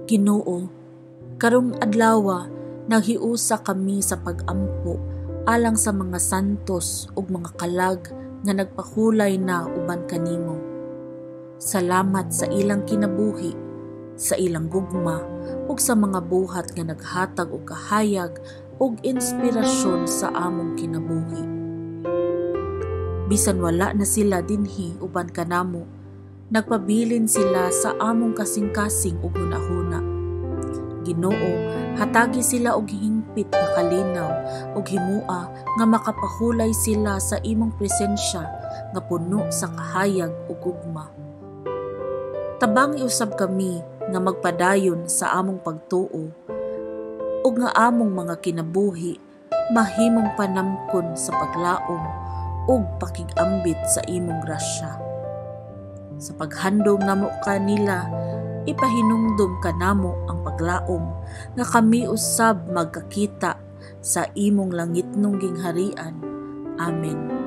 Ginoo, karong adlaw naghiusa kami sa pag-ampo alang sa mga santos ug mga kalag nga nagpakulay na uban kanimo. Salamat sa ilang kinabuhi, sa ilang gugma ug sa mga buhat nga naghatag og kahayag ug inspirasyon sa among kinabuhi. Bisan wala na sila dinhi uban kanamo, nagpabilin sila sa among kasing-kasing ug hunahuna. Ginoo, hatagi sila og hingpit nga kalinaw ug himua nga makapahulay sila sa imong presensya nga puno sa kahayag ug gugma. Tabangi usab kami nga magpadayon sa among pagtuo ug nga among mga kinabuhi mahimong panamkon sa paglaom ug pakig-ambit sa imong grasya. Sa paghandom namo kanila, ipahinumdum kanamo ang paglaom nga kami usab magkakita sa imong langitnong gingharian. Amen.